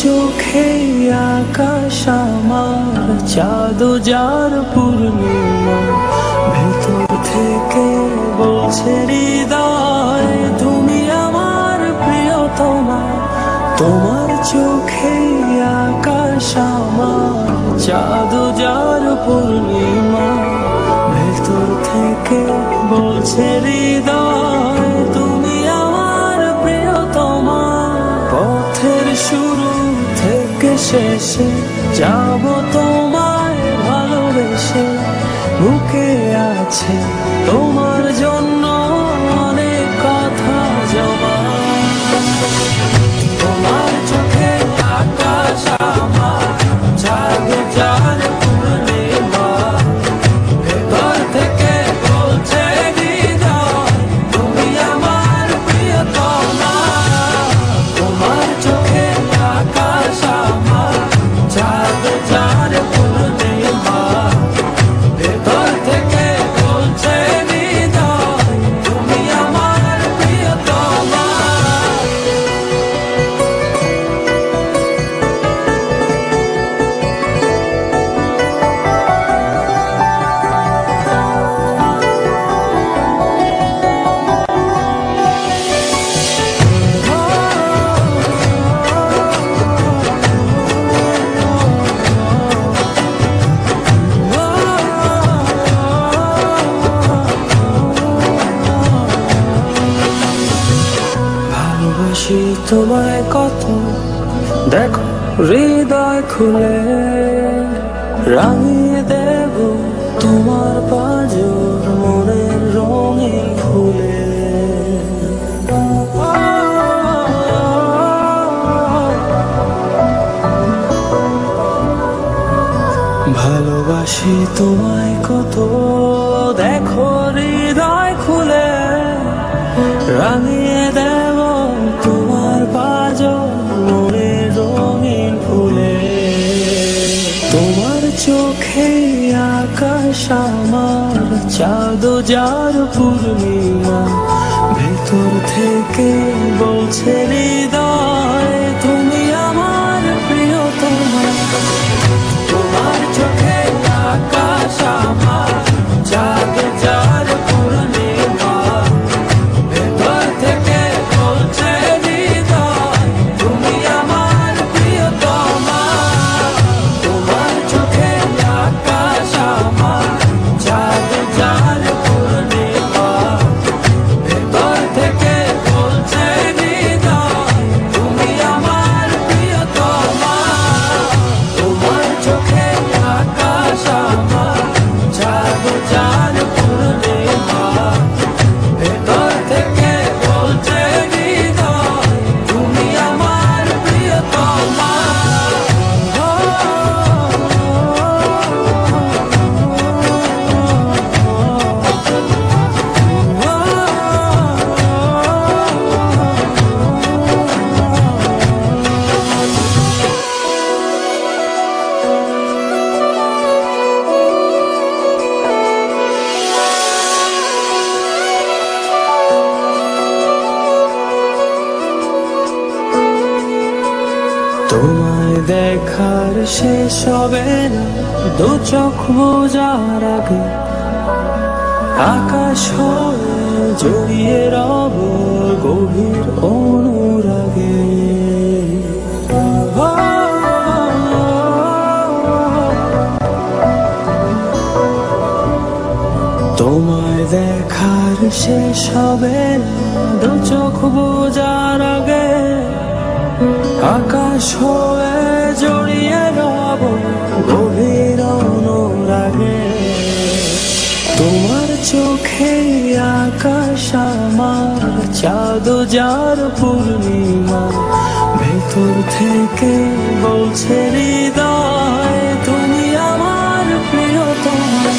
চোখে আকাশ আমার, চাঁদ যার পূর্ণিমা, ভেতর থেকে বলছে হৃদয় তুমি আমার প্রিয়তমা। তোমার চোখে আকাশ আমার, চাঁদ যার পূর্ণিমা, ভেতর থেকে বলছে হৃদয় তুমি আমার প্রিয়তমা। পথের শুরু থেকে শেষে যাব তোমায় ভালোবেসে, বুকে আছে তোমার জন্য অনেক কথা জমা। তোমার চোখে আকাশ আমার, চাঁদ যার পূর্ণিমা, ভেতর থেকে বলছে হৃদয় তুমি আমার প্রিয়তমা। তোমার চোখে আকাশ আমার, চাঁদ যার পূর্ণিমা, ভেতর থেকে বলছে হৃদয় তুমি আমার প্রিয়তমা। ভালোবাসি তোমায় কত, দেখো হৃদয় খুলে, রাঙিয়ে দেব তোমার পাঁজর মনের রঙিন ফুলে। ভালোবাসি তোমায় কত, দেখো হৃদয় খুলে, রাঙিয়ে দেব তোমার পাঁজর মনের রঙিন ফুলে। তোমার চোখে আকাশ আমার, চাঁদ যার পূর্ণিমা, ভেতর থেকে বলছে হৃদয় তুমি আমার প্রিয়তমা। তোমার চোখে আকাশ আমার, চাঁদ যার পূর্ণিমা, ভেতর থেকে বলছে হৃদয় তুমি আমার প্রিয়তমা। তোমার চোখে আকাশ আমার, চাঁদ যার পূর্ণিমা, ভেতর থেকে বলছে হৃদয় তুমি আমার প্রিয়তমা। তোমার চোখে আকাশ আমার, চাঁদ যার পূর্ণিমা, ভেতর থেকে বলছে হৃদয় তুমি আমার প্রিয়তমা। তোমায় দেখার শেষ হবে না, দু চোখ বোঝার আগে, আকাশ হয়ে জড়িয়ে রব গভীর অনুরাগে। তোমায় দেখার শেষ হবে না, দু চোখ বোঝার আগে, আকাশ হয়ে জড়িয়ে রব গভীর অনুরাগে। তোমার চোখে আকাশ আমার, চাঁদ যার পূর্ণিমা, ভেতর থেকে বলছে হৃদয় তুমি আমার প্রিয়তমা।